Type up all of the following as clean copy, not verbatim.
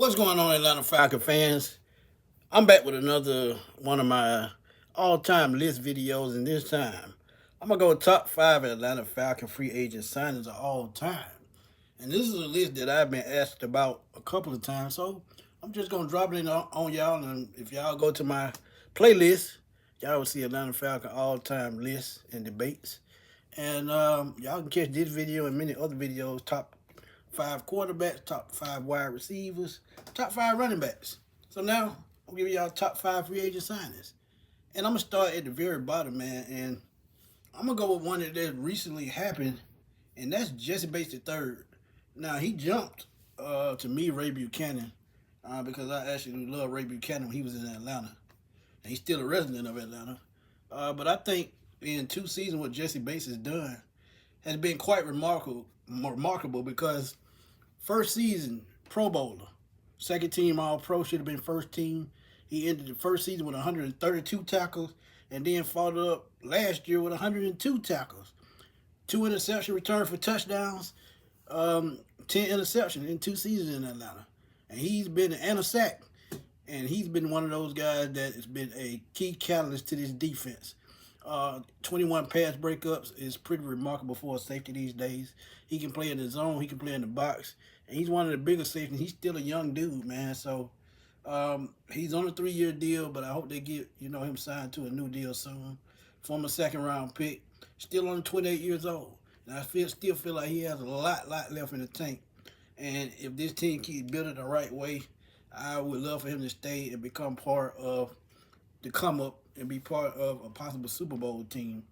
What's going on, Atlanta Falcon fans? I'm back with another one of my all-time list videos, and this time I'm gonna go top 5 Atlanta Falcon free agent signings of all time. And this is a list that I've been asked about a couple of times, so I'm just gonna drop it in on y'all. And if y'all go to my playlist, y'all will see Atlanta Falcon all-time lists and debates. And y'all can catch this video and many other videos, top 5 quarterbacks, top 5 wide receivers, top 5 running backs. So now I'm giving y'all top 5 free agent signings. And I'm gonna start at the very bottom, man. And I'm gonna go with one that recently happened, and that's Jesse Bates III. Now he jumped to me, Ray Buchanan, because I actually love Ray Buchanan when he was in Atlanta, and he's still a resident of Atlanta. But I think in 2 seasons what Jesse Bates has done has been quite remarkable because first season, Pro Bowler. Second team All Pro, should have been first team. He ended the first season with 132 tackles and then followed up last year with 102 tackles. 2 interception returns for touchdowns, 10 interceptions in 2 seasons in Atlanta. And he's been a sack. And he's been one of those guys that has been a key catalyst to this defense. 21 pass breakups is pretty remarkable for a safety these days. He can play in the zone. He can play in the box. And he's one of the biggest safeties. He's still a young dude, man. So he's on a 3-year deal, but I hope they get him signed to a new deal soon. Former second-round pick. Still only 28 years old. And I still feel like he has a lot left in the tank. And if this team keeps building the right way, I would love for him to stay and become part of the come up and be part of a possible Super Bowl team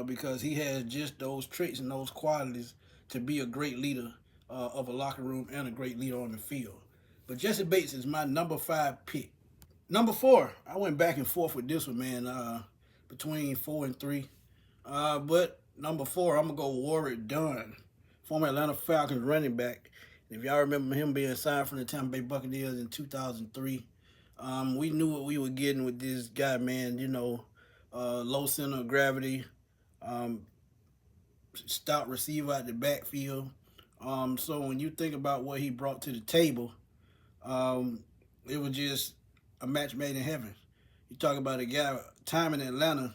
because he has just those traits and those qualities to be a great leader of a locker room and a great leader on the field. But Jesse Bates is my number 5 pick. Number 4, I went back and forth with this one, man, between 4 and 3. But number 4, I'm going to go Warrick Dunn, former Atlanta Falcons running back. If y'all remember him being signed from the Tampa Bay Buccaneers in 2003, we knew what we were getting with this guy, man. Low center of gravity, stout receiver at the backfield. So when you think about what he brought to the table, it was just a match made in heaven. You talk about a guy, time in Atlanta,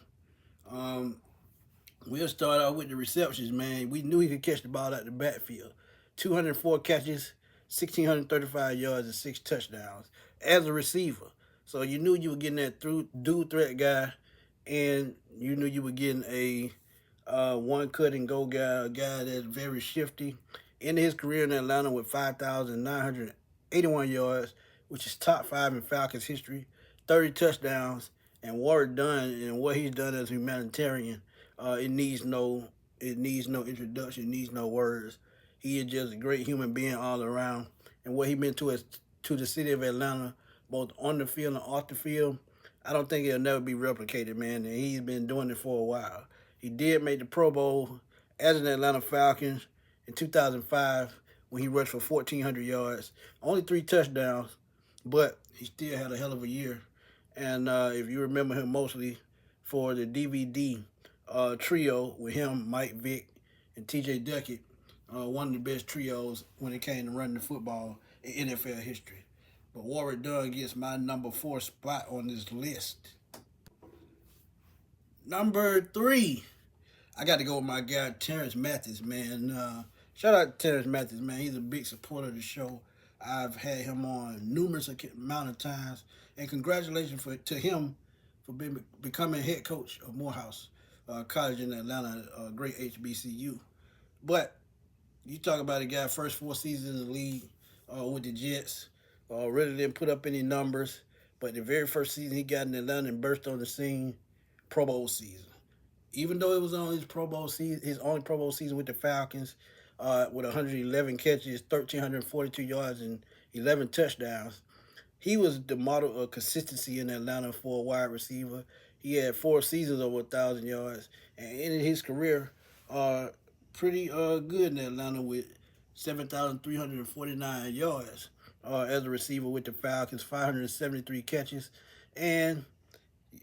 we'll start out with the receptions, man. We knew he could catch the ball at the backfield. 204 catches, 1,635 yards, and 6 touchdowns as a receiver. So you knew you were getting that dual threat guy, and you knew you were getting a one-cut-and-go guy, a guy that's very shifty. Ended his career in Atlanta with 5,981 yards, which is top 5 in Falcons history, 30 touchdowns, and Warrick Dunn and what he's done as a humanitarian, it needs no introduction, it needs no words. He is just a great human being all around. And what he meant to the city of Atlanta, both on the field and off the field, I don't think it'll never be replicated, man. And he's been doing it for a while. He did make the Pro Bowl as an Atlanta Falcon in 2005 when he rushed for 1,400 yards. Only 3 touchdowns, but he still had a hell of a year. And if you remember him mostly for the DVD trio with him, Mike Vick, and T.J. Duckett, one of the best trios when it came to running the football in NFL history. But Warrick Dunn gets my number 4 spot on this list. Number 3, I got to go with my guy Terrence Matthews, man. Shout out to Terrence Matthews, man. He's a big supporter of the show. I've had him on numerous amount of times, and congratulations to him for becoming head coach of Morehouse College in Atlanta, a great HBCU. But you talk about a guy first 4 seasons in the league with the Jets, really didn't put up any numbers, but the very first season he got in Atlanta and burst on the scene, Pro Bowl season. Even though it was on his only Pro Bowl season with the Falcons, with 111 catches, 1,342 yards, and 11 touchdowns, he was the model of consistency in Atlanta for a wide receiver. He had 4 seasons over 1,000 yards, and ended his career pretty good in Atlanta with 7,349 yards as a receiver with the Falcons, 573 catches, and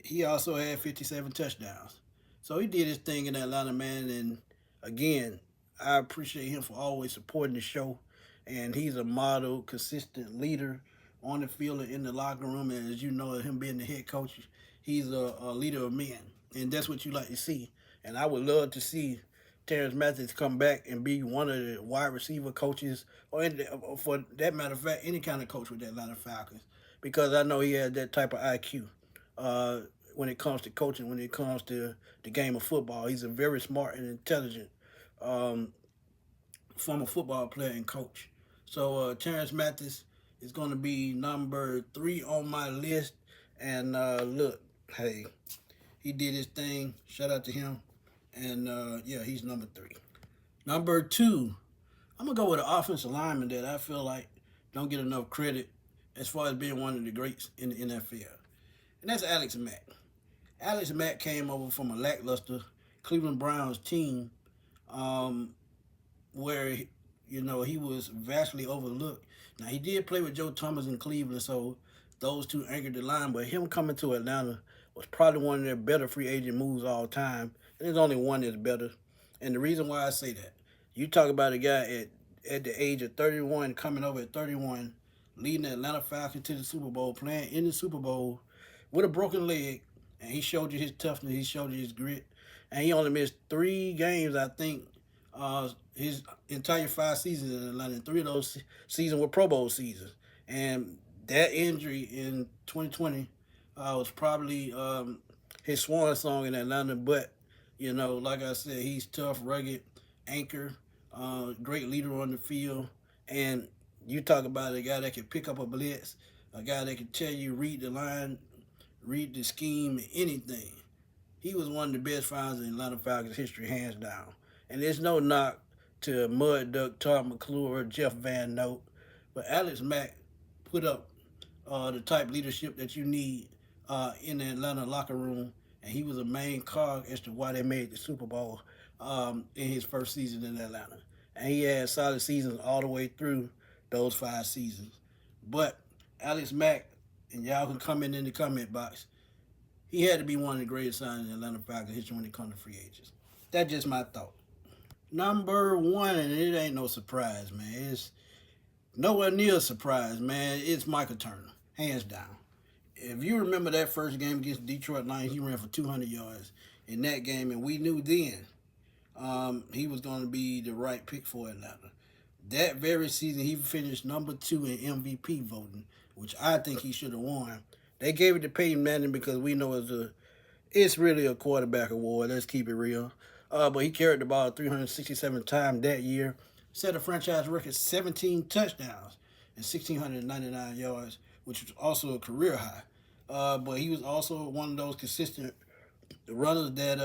he also had 57 touchdowns. So he did his thing in Atlanta, man, and again, I appreciate him for always supporting the show. and he's a model, consistent leader on the field and in the locker room. And as you know, him being the head coach, he's a leader of men, and that's what you like to see. And I would love to see Terrence Matthews come back and be one of the wide receiver coaches, or for that matter of fact, any kind of coach with the Atlanta Falcons, because I know he has that type of IQ. Uh, when it comes to coaching, when it comes to the game of football, he's a very smart and intelligent um, former football player and coach. So Terrence Matthews is going to be number 3 on my list. And look, hey, he did his thing. Shout out to him. And yeah, he's number 3. Number 2, I'm gonna go with an offensive lineman that I feel like don't get enough credit as far as being one of the greats in the NFL, and that's Alex Mack. Alex Mack came over from a lackluster Cleveland Browns team, um, where he was vastly overlooked. Now he did play with Joe Thomas in Cleveland, so those two anchored the line. But him coming to Atlanta was probably one of their better free agent moves all time. And there's only one that's better. And the reason why I say that, you talk about a guy at the age of 31, coming over at 31, leading the Atlanta Falcons to the Super Bowl, playing in the Super Bowl with a broken leg, and he showed you his toughness, he showed you his grit, and he only missed 3 games, I think, his entire 5 seasons in Atlanta. 3 of those seasons were Pro Bowl seasons, and that injury in 2020 was probably his swan song in Atlanta. But like I said, he's tough, rugged, anchor, great leader on the field, and you talk about a guy that can pick up a blitz, a guy that can tell you read the line, read the scheme, anything. He was one of the best finds in Atlanta Falcons history, hands down. And there's no knock to Mud Duck, Todd McClure, Jeff Van Note, but Alex Mack put up the type of leadership that you need in the Atlanta locker room, and he was a main cog as to why they made the Super Bowl in his first season in Atlanta. And he had solid seasons all the way through those 5 seasons. But Alex Mack, and y'all can comment in the comment box, he had to be one of the greatest signings in Atlanta Falcons history when it comes to free agents. That's just my thought. Number 1, and it ain't no surprise, man. It's nowhere near a surprise, man. It's Michael Turner, hands down. If you remember that first game against Detroit Lions, he ran for 200 yards in that game, and we knew then he was going to be the right pick for Atlanta. That very season, he finished number 2 in MVP voting, which I think he should have won. They gave it to Peyton Manning because we know it's really a quarterback award. Let's keep it real. But he carried the ball 367 times that year, set a franchise record 17 touchdowns and 1,699 yards, which was also a career high. But he was also one of those consistent runners that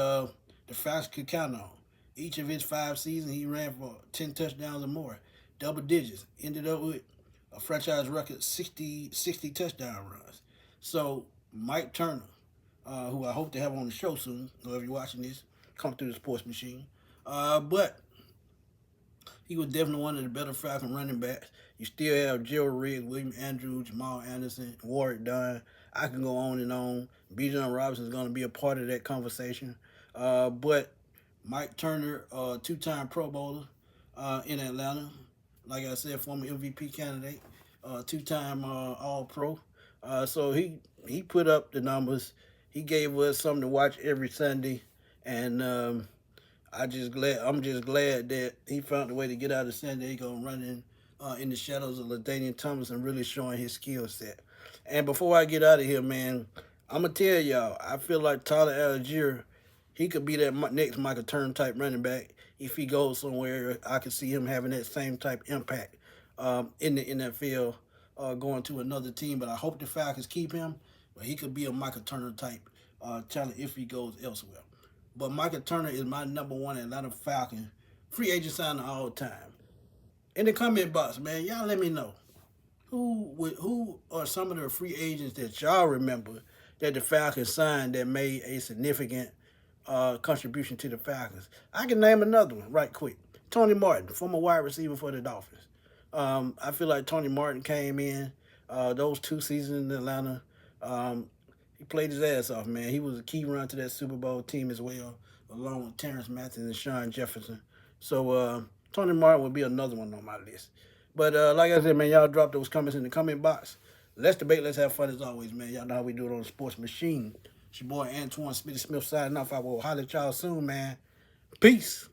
the Falcons could count on. Each of his 5 seasons, he ran for 10 touchdowns or more, double digits. Ended up with a franchise record 60 touchdown runs. So Mike Turner, who I hope to have on the show soon, or if you're watching this, come through the sports machine. But he was definitely one of the better Falcon running backs. You still have Joe Riggs, William Andrews, Jamal Anderson, Warwick Dunn. I can go on and on. Bijan Robinson is going to be a part of that conversation. But Mike Turner, 2-time Pro Bowler in Atlanta. Like I said, former MVP candidate, 2-time All-Pro. So he put up the numbers. He gave us something to watch every Sunday, and I'm just glad that he found a way to get out of San Diego and running in the shadows of LaDainian Thomas and really showing his skill set. And before I get out of here, man, I'm gonna tell y'all, I feel like Tyler Algier, he could be that next Michael Turner type running back if he goes somewhere. I could see him having that same type impact in the NFL, going to another team. But I hope the Falcons keep him. But he could be a Michael Turner type talent if he goes elsewhere. But Michael Turner is my number 1 Atlanta Falcon free agent signing all time. In the comment box, man, y'all let me know who are some of the free agents that y'all remember that the Falcons signed that made a significant contribution to the Falcons. I can name another one right quick. Tony Martin, former wide receiver for the Dolphins. I feel like Tony Martin came in those 2 seasons in Atlanta. He played his ass off, man. He was a key run to that Super Bowl team as well, along with Terrence Matthews and Sean Jefferson. So Tony Martin would be another one on my list. But like I said, man, y'all drop those comments in the comment box. Let's debate. Let's have fun as always, man. Y'all know how we do it on the Sports Machine. It's your boy Antoine Smitty Smith signing off. I will holler at y'all soon, man. Peace.